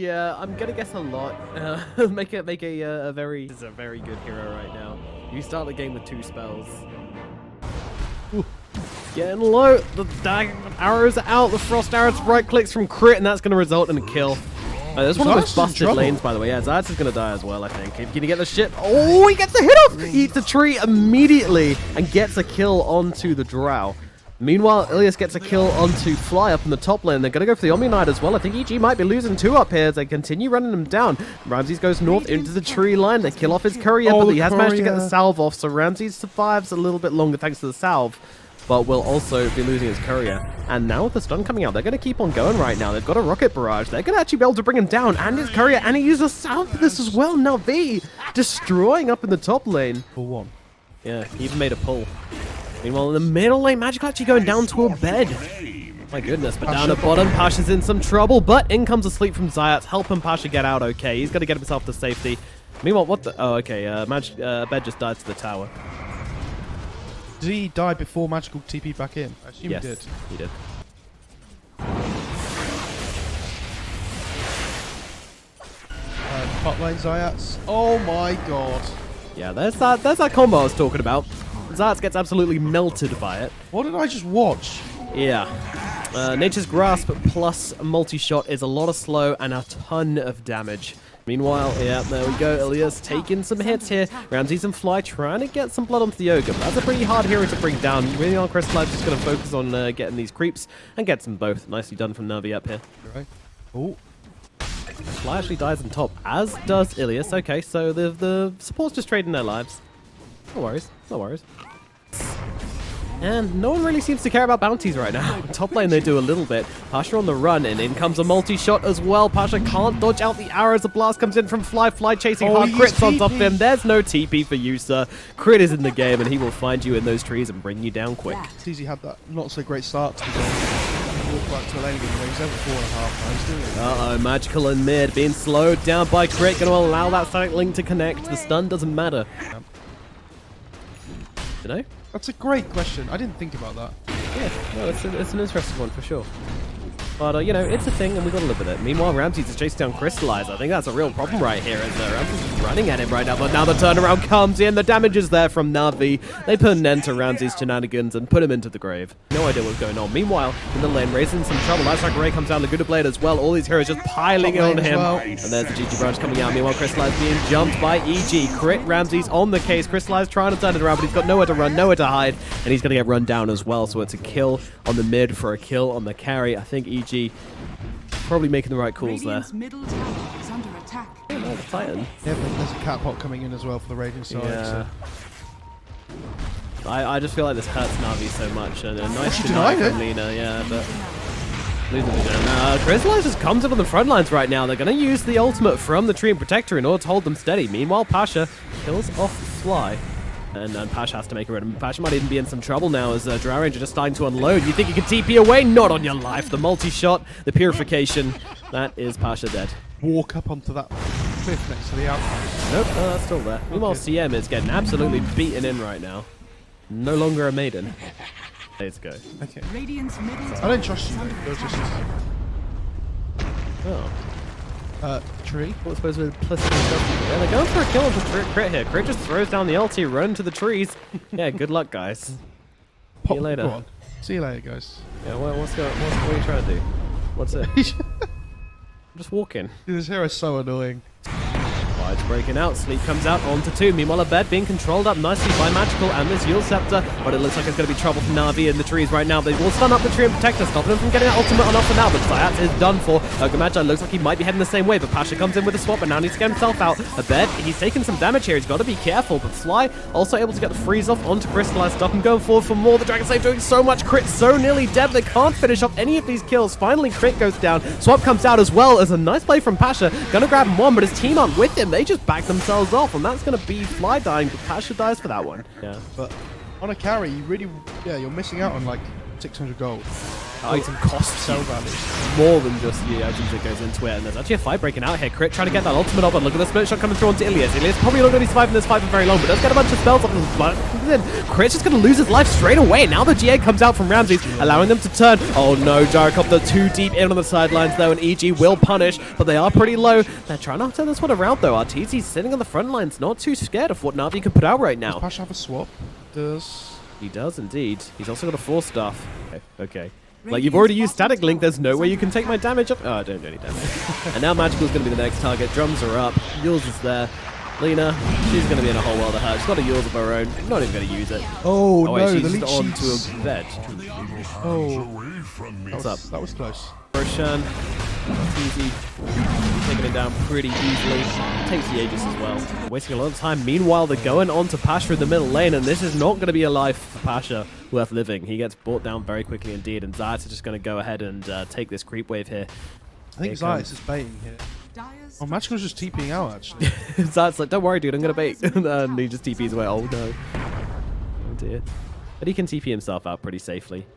Yeah, I'm gonna guess a lot. Make a very. This is a very good hero right now. You start the game with 2 spells. Ooh. Getting low. The arrows are out. The frost arrows right clicks from crit, and that's gonna result in a kill. There's one of those busted lanes, by the way. Yeah, Zayats is going to die as well, I think. Can he get the shit? Oh, he gets the hit off! He eats a tree immediately and gets a kill onto the Drow. Meanwhile, Ilias gets a kill onto Fly up in the top lane. They're going to go for the Omni Knight as well. I think EG might be losing 2 up here as they continue running him down. Ramses goes north into the tree line. They kill off his courier, but he has managed to get the salve off, so Ramses survives a little bit longer thanks to the salve, but will also be losing his courier. And now with the stun coming out, they're going to keep on going right now. They've got a rocket barrage. They're going to actually be able to bring him down, and his courier, and he uses a salve for this as well. Navi destroying up in the top lane. For 1. Yeah, he even made a pull. Meanwhile, in the middle lane, Magic actually going down to a bed. My goodness, but down at bottom, Pasha's in some trouble, but in comes a sleep from Zayats, helping Pasha get out okay. He's going to get himself to safety. Meanwhile, what the... Oh, okay, Bed just died to the tower. Did he die before Magical TP back in? I assume yes, he did. He did. Top lane Zayats. Oh my god. Yeah, there's that combo I was talking about. Zayats gets absolutely melted by it. What did I just watch? Yeah. Nature's Grasp plus multi-shot is a lot of slow and a ton of damage. Meanwhile, yeah, there we go. Ilias taking some hits here. Ramses and Fly trying to get some blood onto the Ogre. But that's a pretty hard hero to bring down. Really, on Crystallize just going to focus on getting these creeps and gets them both. Nicely done from Navi up here. Right. Oh. Fly actually dies on top, as does Ilias. Okay, so the support's just trading their lives. No worries. No worries. And no one really seems to care about bounties right now. Top lane they do a little bit. Pasha on the run, and in comes a multi-shot as well. Pasha can't dodge out the arrows. The blast comes in from Fly. Fly chasing hard crits on top of him. There's no TP for you, sir. Crit is in the game, and he will find you in those trees and bring you down quick. Teasy had that not so great start to the game. Walked back to the lane again. He's over 4.5 now. Uh-oh, Magical in mid, being slowed down by crit. Going to allow that static link to connect. The stun doesn't matter. You know? That's a great question. I didn't think about that. Yeah, no, it's an interesting one for sure. But, you know, it's a thing, and we got to live with it. Meanwhile, Ramses is chasing down Crystallize. I think that's a real problem right here, as Ramses is running at him right now. But now the turnaround comes in. The damage is there from Navi. They put an end to Ramses' shenanigans and put him into the grave. No idea what's going on. Meanwhile, in the lane, raising some trouble. That's like Ray comes down, the Gouda Blade as well. All these heroes just piling on him. Well. And there's the GG branch coming out. Meanwhile, Crystallize being jumped by EG. Crit Ramses on the case. Crystallize trying to turn it around, but he's got nowhere to run, nowhere to hide. And he's going to get run down as well. So it's a kill on the mid for a kill on the carry. I think EG probably making the right calls there. Middle tower is under attack. Oh, no, the Titan. Yeah, but there's a catpot coming in as well for the Radiant side. Yeah. So. I just feel like this hurts Navi so much. And a nice deny from Lina, yeah, but losing the gen. Crystallize just comes in on the front lines right now. They're going to use the ultimate from the Tree and Protector in order to hold them steady. Meanwhile, Pasha kills off Fly. And Pasha has to make a run. Pasha might even be in some trouble now as Drow Ranger just starting to unload. You think you can TP away? Not on your life. The multi-shot, the purification. That is Pasha dead. Walk up onto that cliff next to the outpost. Nope, no, that's still there. Meanwhile, Okay. CM is getting absolutely beaten in right now. No longer a maiden. Let's go. Okay. Radiant's middle I don't trust you, though. You're just... Oh. Tree? What's supposed to be implicit? Yeah, they're going for a kill into Crit here. Crit just throws down the LT, run to the trees. Yeah, good luck, guys. See you later. Go on. See you later, guys. Yeah, what are you trying to do? What's it? I'm just walking. This hero's so annoying. It's breaking out. Sleep comes out onto 2. Meanwhile, a bed being controlled up nicely by Magical and this Yule Scepter. But it looks like it's going to be trouble for Navi in the trees right now. They will stun up the Tree and Protector, stopping him from getting an ultimate on off for now. But Zayats is done for. Magi looks like he might be heading the same way. But Pasha comes in with a swap and now needs to get himself out. A bed, he's taking some damage here. He's got to be careful. But Fly also able to get the freeze off onto Crystallize. Stop him going forward for more. The Dragon Slave doing so much crit, so nearly dead. They can't finish off any of these kills. Finally, crit goes down. Swap comes out as well as a nice play from Pasha. Gonna grab him one, but his team aren't with him. They just back themselves off, and that's going to be Fly dying, but Pasha dies for that one. Yeah. But on a carry, you really, you're missing out on like 600 gold. item costs So valuable. more than just the items that goes into it. And there's actually a fight breaking out here. Crit trying to get that ultimate up, and look at the split shot coming through onto Ilias. Ilias probably not going to be surviving this fight for very long, but does get a bunch of spells off his blood. Crit's just going to lose his life straight away. Now the GA comes out from Ramses, allowing them to turn. Oh no, Gyrocopter too deep in on the sidelines though, and EG will punish, but they are pretty low. They're trying to turn this one around though. Arteezy's sitting on the front lines, not too scared of what Navi can put out right now. Does Pasha have a swap? Does... He does indeed. He's also got a 4-staff. Okay. Like, you've already used Static Link, there's no way you can take my damage up. Oh, I don't do any damage. And now Magical's going to be the next target. Drums are up. Yules is there. Lena, she's going to be in a whole world of hurt. She's got a Yules of her own. Not even going to use it. Oh, wait, no, she's the just leech onto sheets. a bed. Oh. What's up? That was close. Roshan, easy. Taking it down pretty easily. Takes the Aegis as well. Wasting a lot of time. Meanwhile, they're going on to Pasha in the middle lane, and this is not going to be a life for Pasha worth living. He gets brought down very quickly indeed, and Zayat is just going to go ahead and take this creep wave here. I think Zayat is baiting here. Oh, Magical's just TPing out, actually. Zayat's like, don't worry, dude, I'm going to bait. And he just TPs away. Oh, no. Oh, dear. But he can TP himself out pretty safely.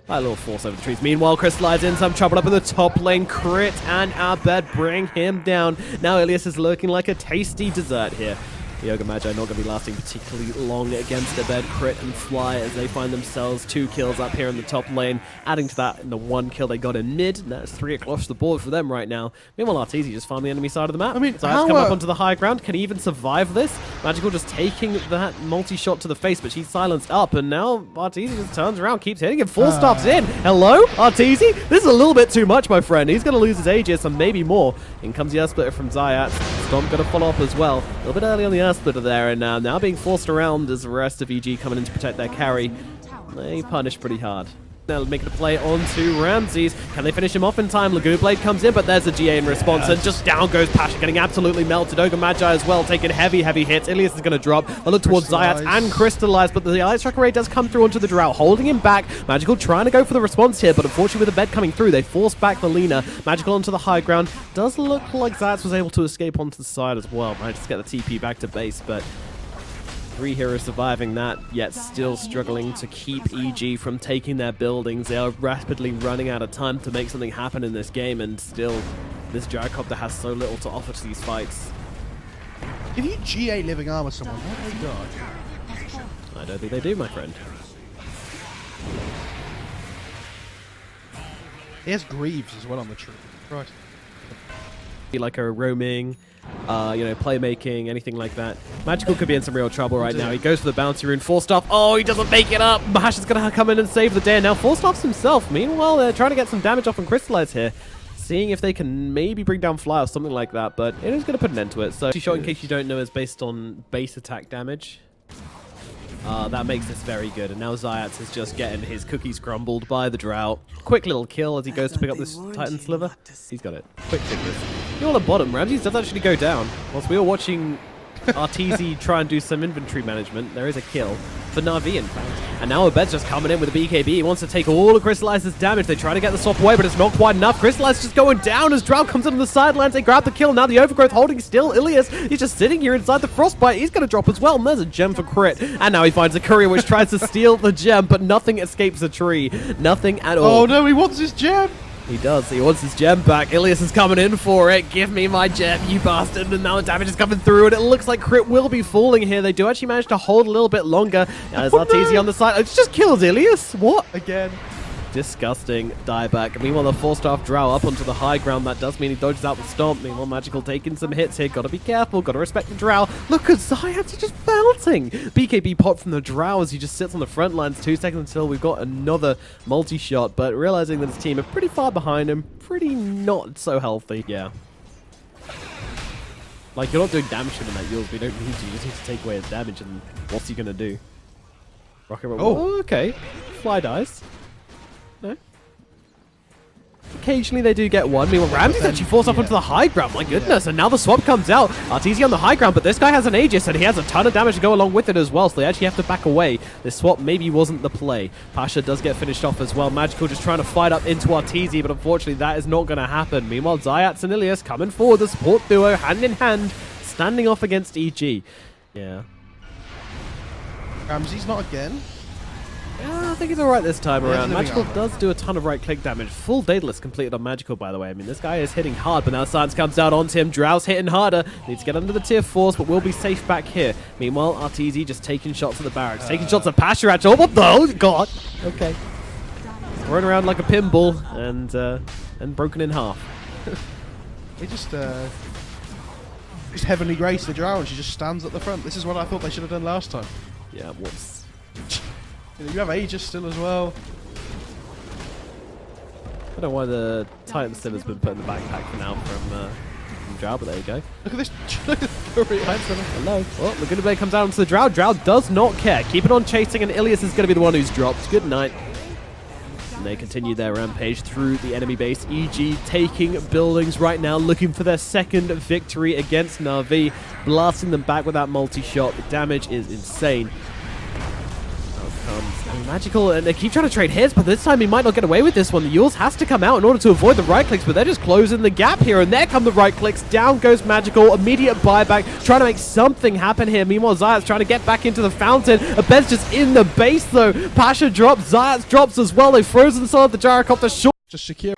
A little force over the trees. Meanwhile, Crystallize in some trouble up in the top lane. Crit and Abed bring him down. Now Ilias is looking like a tasty dessert here. The Yoga Magi not going to be lasting particularly long against Abed, Crit, and Fly as they find themselves 2 kills up here in the top lane. Adding to that, in the 1 kill they got in mid, and that's 3 across the board for them right now. Meanwhile, Arteezy just farmed the enemy side of the map. I mean, so has come up onto the high ground. Can he even survive this? Magical just taking that multi-shot to the face, but she's silenced up, and now Arteezy just turns around, keeps hitting him. 4 stops in. Hello, Arteezy? This is a little bit too much, my friend. He's going to lose his Aegis and maybe more. In comes the Earth Splitter from Zayat. Stomp going to follow up as well. A little bit early on the Earth Splitter there, and now being forced around as the rest of EG coming in to protect their carry. They punish pretty hard. Now making a play onto Ramses. Can they finish him off in time? Lagoon Blade comes in, but there's a GA in response, and just down goes Pasha, getting absolutely melted. Ogre Magi as well, taking heavy hits. Ilias is going to drop. They look towards Zayat and Crystallize, but the Ice Tracker Ray does come through onto the Drought, holding him back. Magical trying to go for the response here, but unfortunately with the bed coming through, they force back the Lena. Magical onto the high ground. Does look like Zayat was able to escape onto the side as well. Managed to get the TP back to base, but 3 heroes surviving that, yet still struggling to keep EG from taking their buildings. They are rapidly running out of time to make something happen in this game, and still, this Gyrocopter has so little to offer to these fights. If you GA living armor someone, why do they die? I don't think they do, my friend. He has Greaves as well on the tree. Right. Be like a roaming, playmaking, anything like that. Magical could be in some real trouble right now. He goes for the bouncy rune. 4-staff. Oh, he doesn't make it up. Mash is going to come in and save the day. And now 4-staffs himself. Meanwhile, they're trying to get some damage off on Crystallize here. Seeing if they can maybe bring down Fly or something like that. But it is going to put an end to it. So, shot, in case you don't know, is based on base attack damage. That makes this very good. And now Zayat is just getting his cookies crumbled by the Drought. Quick little kill as he goes to pick up this Titan Sliver. He's got it. Quick fingers. You're on the bottom. Ramses does actually go down. Whilst we were watching Arteezy try and do some inventory management, there is a kill for Navi, in fact. And now Abed's just coming in with a BKB. He wants to take all of Crystallize's damage. They try to get the swap away, but it's not quite enough. Crystallize just going down as Drought comes in on the sidelines. They grab the kill. Now the Overgrowth holding still. Ilias, he's just sitting here inside the Frostbite. He's going to drop as well. And there's a gem for Crit. And now he finds a courier which tries to steal the gem, but nothing escapes the tree. Nothing at all. Oh no, he wants his gem! He does. He wants his gem back. Ilias is coming in for it. Give me my gem, you bastard. And now the damage is coming through, and it looks like Crit will be falling here. They do actually manage to hold a little bit longer. There's Arteezy on the side. It's just kills Ilias. What? Again. Disgusting dieback. Meanwhile, the 4-staff Drow up onto the high ground. That does mean he dodges out the stomp. Meanwhile, Magical taking some hits here. Gotta be careful. Gotta respect the Drow. Look at Zayat. He's just bouncing. BKB pop from the Drow as he just sits on the front lines. 2 seconds until we've got another multi-shot. But realizing that his team are pretty far behind him. Pretty not so healthy. Yeah. Like, you're not doing damage to him in that Yules. We don't need to. You just need to take away his damage. And what's he gonna do? Rocket roll. Oh, okay. Fly dies. No. Occasionally they do get one. Meanwhile, Ramses actually forced up onto the high ground. My goodness. And now the swap comes out. Arteezy on the high ground, but this guy has an Aegis and he has a ton of damage to go along with it as well. So they actually have to back away. This swap maybe wasn't the play. Pasha does get finished off as well. Magical just trying to fight up into Arteezy, but unfortunately that is not going to happen. Meanwhile, Zayat and Ilias coming forward. The support duo hand in hand, standing off against EG. Yeah. Ramses not again. Yeah, think he's alright this time Yeah, around. he's Magical living does do a ton of right-click damage. Full Daedalus completed on Magical, by the way. I mean, this guy is hitting hard, but now Science comes out onto him. Drow's hitting harder. Needs to get under the tier 4s, but will be safe back here. Meanwhile, Arteezy just taking shots at the barracks. Taking shots at Pasharach. Oh, what the? Oh, God. Okay. Thrown around like a pinball and broken in half. They just Heavenly Grace the Drow, and she just stands at the front. This is what I thought they should have done last time. Yeah, whoops. You have Aegis still as well. I don't know why the Titan Sim has been put in the backpack for now from Drow, but there you go. Look at this. Look at the Titan Sim, hello. Oh, Laguna Blade comes down onto the Drow. Drow does not care. Keeping on chasing, and Ilias is going to be the one who's dropped. Good night. And they continue their rampage through the enemy base. EG taking buildings right now, looking for their second victory against Navi. Blasting them back with that multi-shot. The damage is insane. Magical, and they keep trying to trade hits, but this time he might not get away with this one. The Yules has to come out in order to avoid the right clicks, but they're just closing the gap here, and there come the right clicks. Down goes Magical, immediate buyback, trying to make something happen here. Meanwhile, Zayat's trying to get back into the fountain. Abed's just in the base, though. Pasha drops, Zayat drops as well. They've frozen some of the gyrocopter short. Just Shakira.